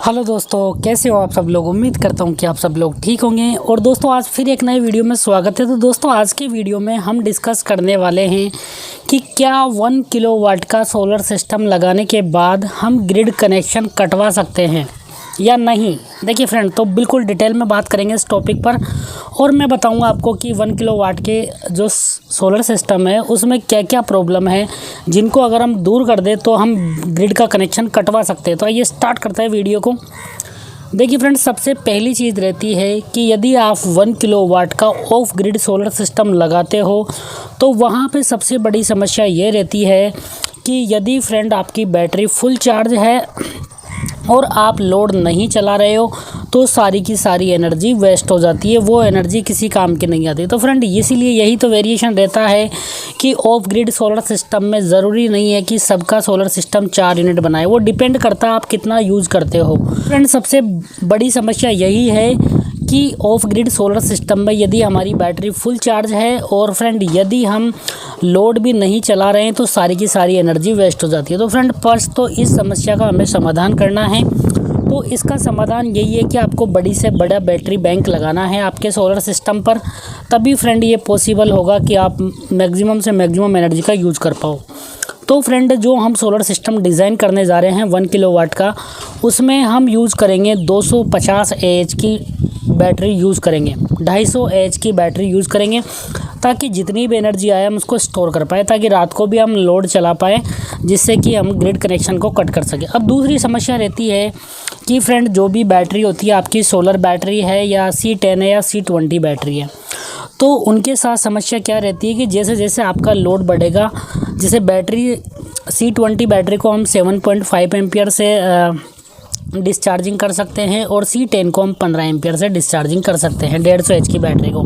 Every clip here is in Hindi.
हेलो दोस्तों, कैसे हो आप सब लोग। उम्मीद करता हूँ कि आप सब लोग ठीक होंगे। और दोस्तों आज फिर एक नए वीडियो में स्वागत है। तो दोस्तों आज के वीडियो में हम डिस्कस करने वाले हैं कि क्या 1 किलोवाट का सोलर सिस्टम लगाने के बाद हम ग्रिड कनेक्शन कटवा सकते हैं या नहीं। देखिए फ्रेंड, तो बिल्कुल डिटेल में बात करेंगे इस टॉपिक पर और मैं बताऊंगा आपको कि 1 किलोवाट के जो सोलर सिस्टम है उसमें क्या क्या प्रॉब्लम है जिनको अगर हम दूर कर दें तो हम ग्रिड का कनेक्शन कटवा सकते हैं। तो आइए स्टार्ट करते हैं वीडियो को। देखिए फ्रेंड, सबसे पहली चीज़ रहती है कि यदि आप 1 किलोवाट का ऑफ ग्रिड सोलर सिस्टम लगाते हो तो वहाँ पे सबसे बड़ी समस्या ये रहती है कि यदि फ्रेंड आपकी बैटरी फुल चार्ज है और आप लोड नहीं चला रहे हो तो सारी की सारी एनर्जी वेस्ट हो जाती है, वो एनर्जी किसी काम की नहीं आती। तो फ्रेंड इसीलिए यही तो वेरिएशन रहता है कि ऑफ ग्रिड सोलर सिस्टम में ज़रूरी नहीं है कि सबका सोलर सिस्टम 4 यूनिट बनाए, वो डिपेंड करता है आप कितना यूज़ करते हो। फ्रेंड सबसे बड़ी समस्या यही है कि ऑफ ग्रिड सोलर सिस्टम में यदि हमारी बैटरी फुल चार्ज है और फ्रेंड यदि हम लोड भी नहीं चला रहे हैं तो सारी की सारी एनर्जी वेस्ट हो जाती है। तो फ्रेंड फर्स्ट तो इस समस्या का हमें समाधान करना है। तो इसका समाधान यही है कि आपको बड़ी से बड़ा बैटरी बैंक लगाना है आपके सोलर सिस्टम पर, तभी फ्रेंड ये पॉसिबल होगा कि आप मैक्सिमम से मैक्सिमम एनर्जी का यूज़ कर पाओ। तो फ्रेंड जो हम सोलर सिस्टम डिज़ाइन करने जा रहे हैं 1 किलोवाट का, उसमें हम यूज़ करेंगे 250 एएच की बैटरी यूज़ करेंगे, 250 एएच की बैटरी यूज़ करेंगे ताकि जितनी भी एनर्जी आए हम उसको स्टोर कर पाए, ताकि रात को भी हम लोड चला पाए, जिससे कि हम ग्रिड कनेक्शन को कट कर सकें। अब दूसरी समस्या रहती है कि फ्रेंड जो भी बैटरी होती है आपकी सोलर बैटरी है या C10 है या C20 बैटरी है, तो उनके साथ समस्या क्या रहती है कि जैसे जैसे आपका लोड बढ़ेगा, जैसे बैटरी C20 बैटरी को हम 7.5 एम्पियर से डिस्चार्जिंग कर सकते हैं और C10 को हम 15 एम्पियर से डिस्चार्जिंग कर सकते हैं 150 एच की बैटरी को।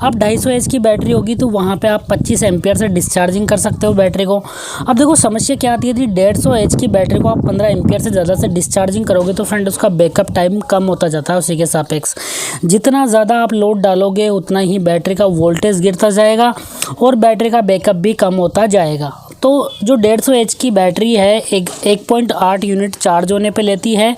अब 250 एच की बैटरी होगी तो वहाँ पे आप 25 एम्पियर से डिस्चार्जिंग कर सकते हो बैटरी को। अब देखो समस्या क्या आती है कि 150 एच की बैटरी को आप 15 एम्पियर से ज़्यादा से डिस्चार्जिंग करोगे तो फ्रेंड उसका बैकअप टाइम कम होता जाता है। उसी के सापेक्ष जितना ज़्यादा आप लोड डालोगे उतना ही बैटरी का वोल्टेज गिरता जाएगा और बैटरी का बैकअप भी कम होता जाएगा। तो जो 150 एच की बैटरी है 1.8 यूनिट चार्ज होने पे लेती है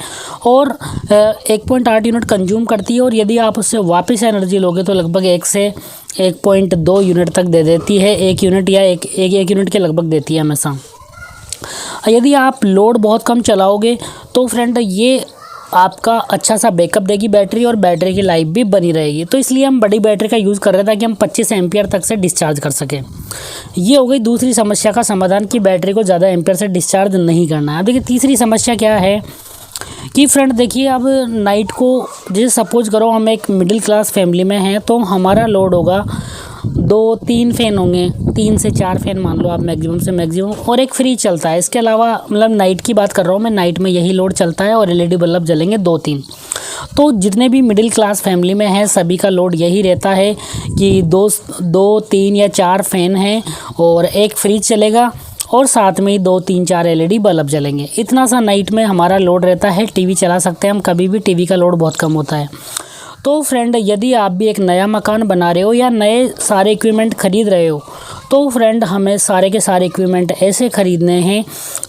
और 1.8 यूनिट कंज्यूम करती है, और यदि आप उससे वापस एनर्जी लोगे तो लगभग 1 से 1.2 यूनिट तक दे देती है। 1 यूनिट या एक यूनिट के लगभग देती है हमेशा। यदि आप लोड बहुत कम चलाओगे तो फ्रेंड ये आपका अच्छा सा बैकअप देगी बैटरी और बैटरी की लाइफ भी बनी रहेगी। तो इसलिए हम बड़ी बैटरी का यूज़ कर रहे हैं ताकि हम 25 एम्पियर तक से डिस्चार्ज कर सकें। ये हो गई दूसरी समस्या का समाधान कि बैटरी को ज़्यादा एम्पियर से डिस्चार्ज नहीं करना है। अब देखिए तीसरी समस्या क्या है कि फ्रेंड देखिए, अब नाइट को जैसे सपोज करो हम एक मिडिल क्लास फैमिली में हैं तो हमारा लोड होगा 2-3 फ़ैन होंगे, 3 से 4 फ़ैन मान लो आप मैक्सिमम से मैक्सिमम, और एक फ्रिज चलता है। इसके अलावा मतलब नाइट की बात कर रहा हूँ मैं, नाइट में यही लोड चलता है और एलईडी बल्ब जलेंगे 2-3। तो जितने भी मिडिल क्लास फैमिली में हैं सभी का लोड यही रहता है कि 2-3 या 4 फ़ैन हैं और एक फ्रिज चलेगा और साथ में ही 2-3-4 एलईडी बल्ब जलेंगे। इतना सा नाइट में हमारा लोड रहता है। टीवी चला सकते हैं हम कभी भी, टीवी का लोड बहुत कम होता है। तो फ्रेंड यदि आप भी एक नया मकान बना रहे हो या नए सारे इक्विपमेंट ख़रीद रहे हो तो फ्रेंड हमें सारे के सारे इक्विपमेंट ऐसे ख़रीदने हैं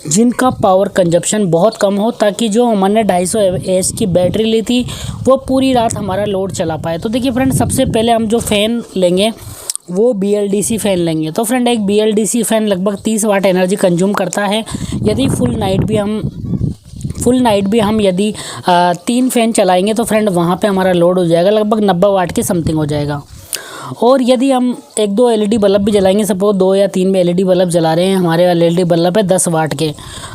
जिनका पावर कंजप्शन बहुत कम हो, ताकि जो हमने 250 एएच की बैटरी ली थी वो पूरी रात हमारा लोड चला पाए। तो देखिए फ्रेंड, सबसे पहले हम जो फ़ैन लेंगे वो BLDC फ़ैन लेंगे। तो फ्रेंड एक BLDC फ़ैन लगभग 30 वाट एनर्जी कंज्यूम करता है। यदि फुल नाइट भी हम यदि 3 फ़ैन चलाएंगे तो फ्रेंड वहाँ पे हमारा लोड हो जाएगा लगभग 90 वाट के समथिंग हो जाएगा। और यदि हम 1-2 एलईडी बल्ब भी जलाएंगे, सपोज 2 या 3 में एलईडी बल्ब जला रहे हैं, हमारे एलईडी बल्ब है 10 वाट के,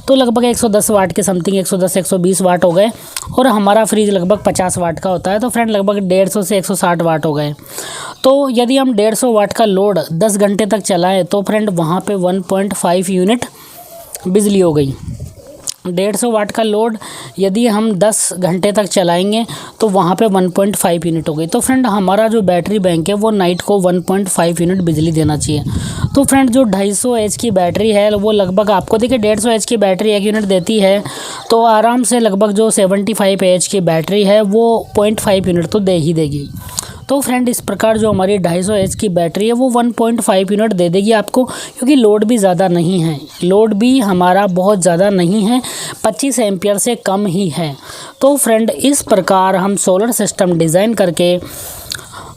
तो लगभग 110 वाट के समथिंग 110-120 वाट हो गए। और हमारा फ्रिज लगभग 50 वाट का होता है तो फ्रेंड लगभग 150 से 160 वाट हो गए। तो यदि हम 150 वाट का लोड 10 घंटे तक चलाएँ तो फ्रेंड वहाँ पे 1.5 यूनिट बिजली हो गई। 150 वाट का लोड यदि हम 10 घंटे तक चलाएंगे तो वहाँ पे 1.5 यूनिट हो गई। तो फ्रेंड हमारा जो बैटरी बैंक है वो नाइट को 1.5 यूनिट बिजली देना चाहिए। तो फ्रेंड जो 250 एच की बैटरी है वो लगभग आपको देखिए 150 एच की बैटरी 1 यूनिट देती है तो आराम से लगभग जो 75 एच की बैटरी है वो 0.5 यूनिट तो दे ही देगी। तो फ्रेंड इस प्रकार जो हमारी 250 एच की बैटरी है वो 1.5 यूनिट दे देगी आपको, क्योंकि लोड भी ज़्यादा नहीं है, लोड भी हमारा बहुत ज़्यादा नहीं है, 25 एम्पियर से कम ही है। तो फ्रेंड इस प्रकार हम सोलर सिस्टम डिज़ाइन करके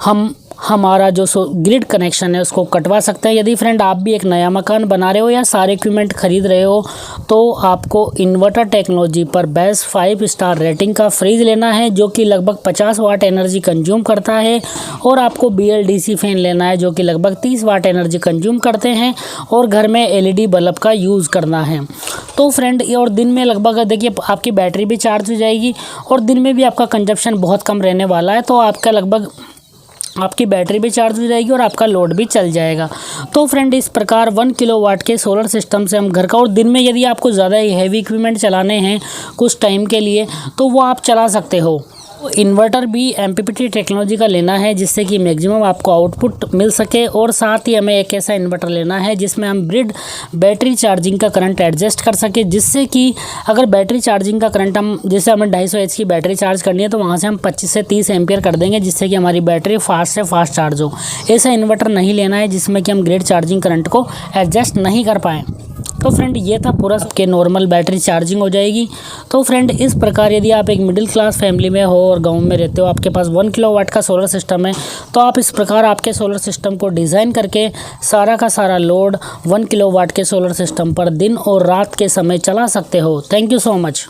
हम हमारा जो ग्रिड कनेक्शन है उसको कटवा सकते हैं। यदि फ्रेंड आप भी एक नया मकान बना रहे हो या सारे इक्विपमेंट खरीद रहे हो तो आपको इन्वर्टर टेक्नोलॉजी पर बेस्ट 5 स्टार रेटिंग का फ्रिज लेना है जो कि लगभग 50 वाट एनर्जी कंज्यूम करता है, और आपको BLDC फैन लेना है जो कि लगभग 30 वाट एनर्जी कंज्यूम करते हैं, और घर में LED बल्ब का यूज़ करना है। तो फ्रेंड और दिन में लगभग देखिए आपकी बैटरी भी चार्ज हो जाएगी और दिन में भी आपका कंजप्शन बहुत कम रहने वाला है, तो आपका लगभग आपकी बैटरी भी चार्ज हो जाएगी और आपका लोड भी चल जाएगा। तो फ्रेंड इस प्रकार 1 किलोवाट के सोलर सिस्टम से हम घर का, और दिन में यदि आपको ज़्यादा हैवी इक्विपमेंट चलाने हैं कुछ टाइम के लिए तो वो आप चला सकते हो। इन्वर्टर भी MPPT टेक्नोलॉजी का लेना है जिससे कि मैक्सिमम आपको आउटपुट मिल सके, और साथ ही हमें एक ऐसा इन्वर्टर लेना है जिसमें हम बैटरी चार्जिंग का करंट एडजस्ट कर सके, जिससे कि अगर बैटरी चार्जिंग का करंट हम जैसे हमें 250 एच की बैटरी चार्ज करनी है तो वहाँ से हम 25 से 30 एम्पियर कर देंगे, जिससे कि हमारी बैटरी फास्ट से फास्ट चार्ज हो। ऐसा इन्वर्टर नहीं लेना है जिसमें कि हम ग्रिड चार्जिंग करंट को एडजस्ट नहीं कर पाएँ। तो फ्रेंड ये था पूरा के नॉर्मल बैटरी चार्जिंग हो जाएगी। तो फ्रेंड इस प्रकार यदि आप एक मिडिल क्लास फैमिली में हो और गांव में रहते हो, आपके पास 1 किलोवाट का सोलर सिस्टम है, तो आप इस प्रकार आपके सोलर सिस्टम को डिज़ाइन करके सारा का सारा लोड 1 किलोवाट के सोलर सिस्टम पर दिन और रात के समय चला सकते हो। Thank you so much.